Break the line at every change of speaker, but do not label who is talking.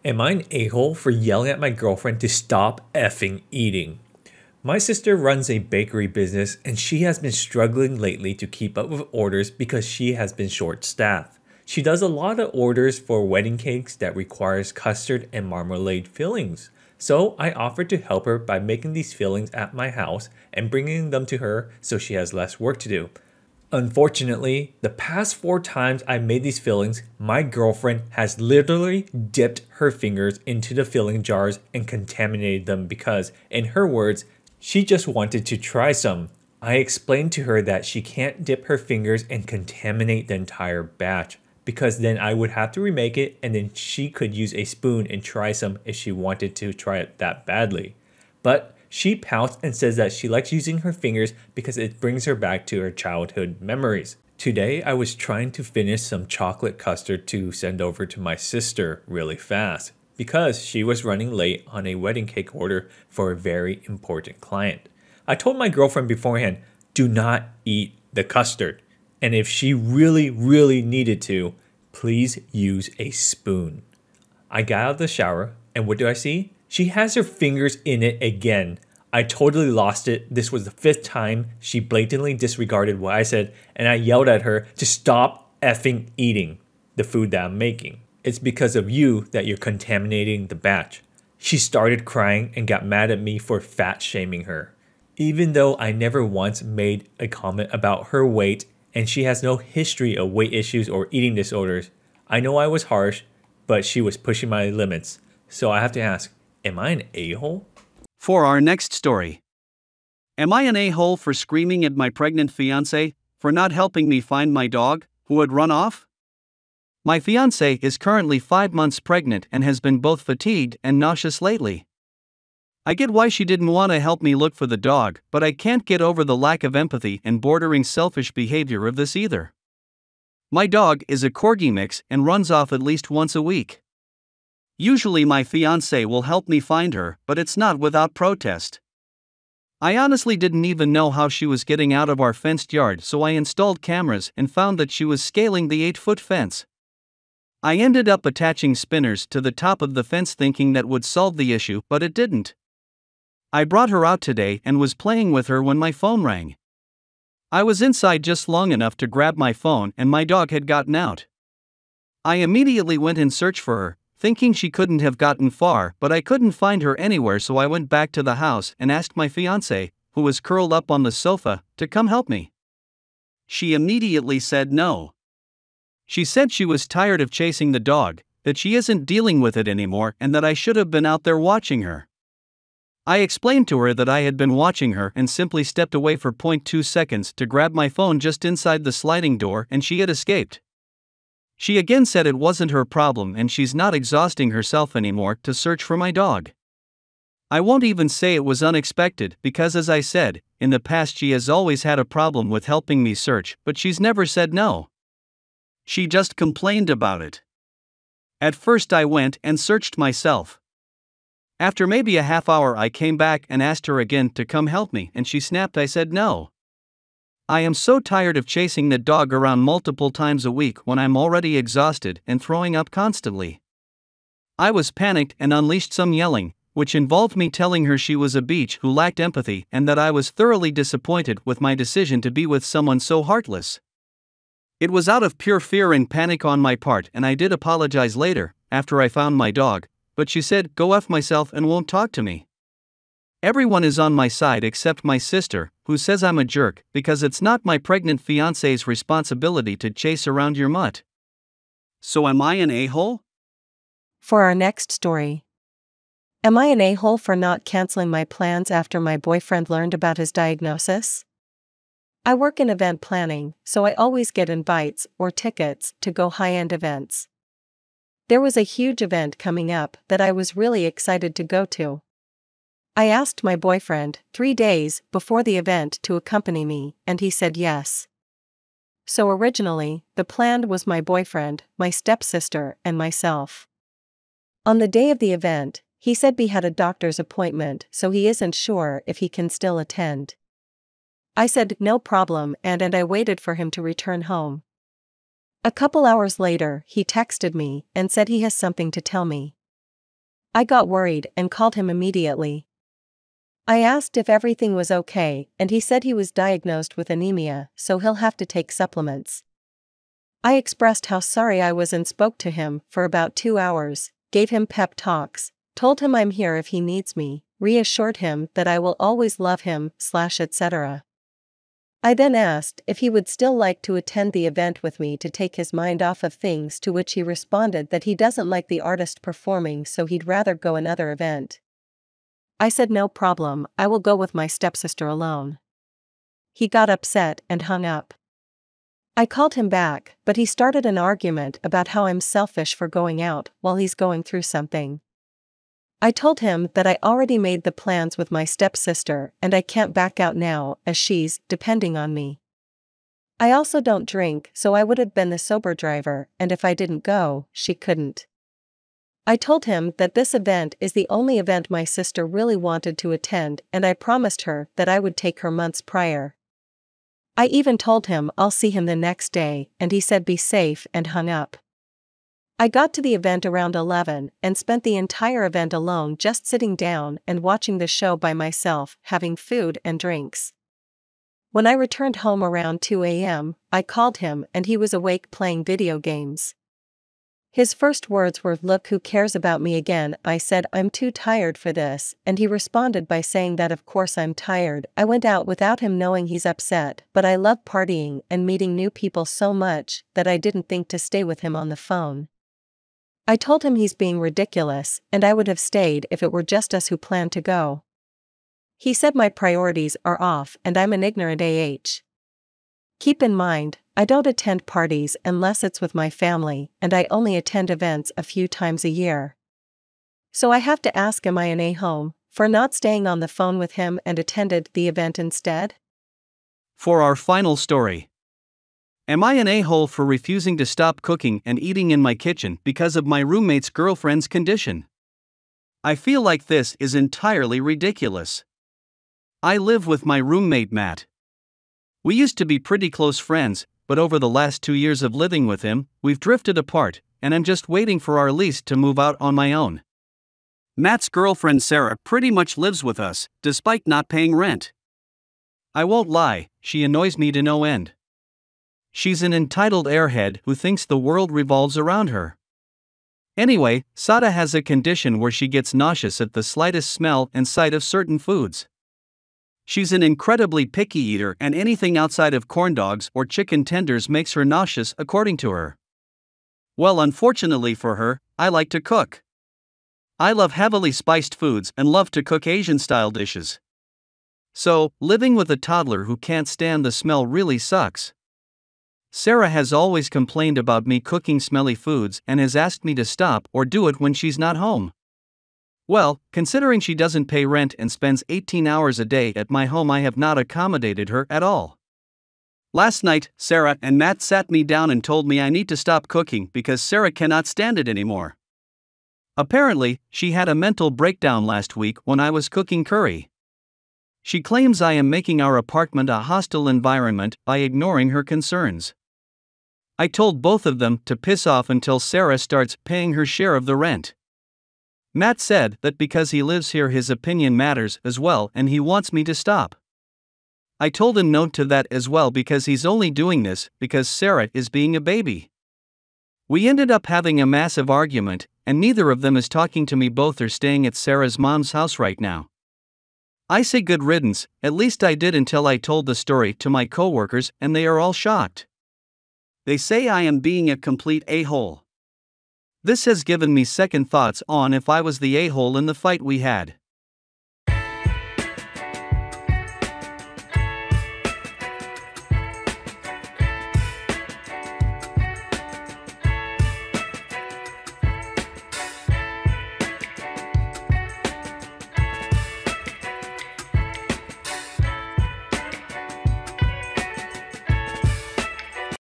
Am I an a-hole for yelling at my girlfriend to stop effing eating? My sister runs a bakery business and she has been struggling lately to keep up with orders because she has been short-staffed. She does a lot of orders for wedding cakes that requires custard and marmalade fillings. So I offered to help her by making these fillings at my house and bringing them to her so she has less work to do. Unfortunately, the past 4 times I made these fillings, my girlfriend has literally dipped her fingers into the filling jars and contaminated them because, in her words, she just wanted to try some. I explained to her that she can't dip her fingers and contaminate the entire batch because then I would have to remake it and then she could use a spoon and try some if she wanted to try it that badly. But she pouts and says that she likes using her fingers because it brings her back to her childhood memories. Today, I was trying to finish some chocolate custard to send over to my sister really fast because she was running late on a wedding cake order for a very important client. I told my girlfriend beforehand, do not eat the custard. And if she really needed to, please use a spoon. I got out of the shower and what do I see? She has her fingers in it again. I totally lost it. This was the 5th time she blatantly disregarded what I said and I yelled at her to stop effing eating the food that I'm making. It's because of you that you're contaminating the batch. She started crying and got mad at me for fat shaming her. Even though I never once made a comment about her weight and she has no history of weight issues or eating disorders, I know I was harsh, but she was pushing my limits. So I have to ask, am I an a-hole?
For our next story. Am I an a-hole for screaming at my pregnant fiancé for not helping me find my dog, who had run off? My fiancé is currently 5 months pregnant and has been both fatigued and nauseous lately. I get why she didn't want to help me look for the dog, but I can't get over the lack of empathy and bordering selfish behavior of this either. My dog is a corgi mix and runs off at least once a week. Usually my fiancé will help me find her, but it's not without protest. I honestly didn't even know how she was getting out of our fenced yard, so I installed cameras and found that she was scaling the 8-foot fence. I ended up attaching spinners to the top of the fence thinking that would solve the issue, but it didn't. I brought her out today and was playing with her when my phone rang. I was inside just long enough to grab my phone and my dog had gotten out. I immediately went in search for her, thinking she couldn't have gotten far, but I couldn't find her anywhere, so I went back to the house and asked my fiancé, who was curled up on the sofa, to come help me. She immediately said no. She said she was tired of chasing the dog, that she isn't dealing with it anymore, and that I should have been out there watching her. I explained to her that I had been watching her and simply stepped away for 0.2 seconds to grab my phone just inside the sliding door and she had escaped. She again said it wasn't her problem and she's not exhausting herself anymore to search for my dog. I won't even say it was unexpected because, as I said, in the past she has always had a problem with helping me search, but she's never said no. She just complained about it. At first I went and searched myself. After maybe a half hour I came back and asked her again to come help me and she snapped. I said no. I am so tired of chasing the dog around multiple times a week when I'm already exhausted and throwing up constantly. I was panicked and unleashed some yelling, which involved me telling her she was a bitch who lacked empathy and that I was thoroughly disappointed with my decision to be with someone so heartless. It was out of pure fear and panic on my part, and I did apologize later, after I found my dog, but she said, "Go F myself," and won't talk to me. Everyone is on my side except my sister, who says I'm a jerk because it's not my pregnant fiancé's responsibility to chase around your mutt. So am I an a-hole?
For our next story. Am I an a-hole for not canceling my plans after my boyfriend learned about his diagnosis? I work in event planning, so I always get invites or tickets to go high-end events. There was a huge event coming up that I was really excited to go to. I asked my boyfriend 3 days before the event to accompany me, and he said yes. So originally, the plan was my boyfriend, my stepsister, and myself. On the day of the event, he said he had a doctor's appointment, so he isn't sure if he can still attend. I said no problem and I waited for him to return home. A couple hours later, he texted me and said he has something to tell me. I got worried and called him immediately. I asked if everything was okay, and he said he was diagnosed with anemia, so he'll have to take supplements. I expressed how sorry I was and spoke to him for about 2 hours, gave him pep talks, told him I'm here if he needs me, reassured him that I will always love him, etc. I then asked if he would still like to attend the event with me to take his mind off of things, to which he responded that he doesn't like the artist performing, so he'd rather go another event. I said no problem, I will go with my stepsister alone. He got upset and hung up. I called him back, but he started an argument about how I'm selfish for going out while he's going through something. I told him that I already made the plans with my stepsister and I can't back out now, as she's depending on me. I also don't drink, so I would have been the sober driver, and if I didn't go, she couldn't. I told him that this event is the only event my sister really wanted to attend, and I promised her that I would take her months prior. I even told him I'll see him the next day, and he said be safe and hung up. I got to the event around 11 and spent the entire event alone, just sitting down and watching the show by myself, having food and drinks. When I returned home around 2 a.m., I called him and he was awake playing video games. His first words were, "Look who cares about me again." I said I'm too tired for this, and he responded by saying that of course I'm tired. I went out without him knowing he's upset, but I love partying and meeting new people so much that I didn't think to stay with him on the phone. I told him he's being ridiculous, and I would have stayed if it were just us who planned to go. He said my priorities are off and I'm an ignorant Keep in mind, I don't attend parties unless it's with my family, and I only attend events a few times a year. So I have to ask, am I an a-hole for not staying on the phone with him and attended the event instead?
For our final story. Am I an a-hole for refusing to stop cooking and eating in my kitchen because of my roommate's girlfriend's condition? I feel like this is entirely ridiculous. I live with my roommate Matt. We used to be pretty close friends, but over the last 2 years of living with him, we've drifted apart, and I'm just waiting for our lease to move out on my own. Matt's girlfriend Sarah pretty much lives with us, despite not paying rent. I won't lie, she annoys me to no end. She's an entitled airhead who thinks the world revolves around her. Anyway, Sada has a condition where she gets nauseous at the slightest smell and sight of certain foods. She's an incredibly picky eater, and anything outside of corn dogs or chicken tenders makes her nauseous, according to her. Well, unfortunately for her, I like to cook. I love heavily spiced foods and love to cook Asian-style dishes. So, living with a toddler who can't stand the smell really sucks. Sarah has always complained about me cooking smelly foods and has asked me to stop or do it when she's not home. Well, considering she doesn't pay rent and spends 18 hours a day at my home, I have not accommodated her at all. Last night, Sarah and Matt sat me down and told me I need to stop cooking because Sarah cannot stand it anymore. Apparently, she had a mental breakdown last week when I was cooking curry. She claims I am making our apartment a hostile environment by ignoring her concerns. I told both of them to piss off until Sarah starts paying her share of the rent. Matt said that because he lives here his opinion matters as well and he wants me to stop. I told him no to that as well because he's only doing this because Sarah is being a baby. We ended up having a massive argument, and neither of them is talking to me. Both are staying at Sarah's mom's house right now. I say good riddance, at least I did until I told the story to my coworkers and they are all shocked. They say I am being a complete a-hole. This has given me second thoughts on if I was the a-hole in the fight we had.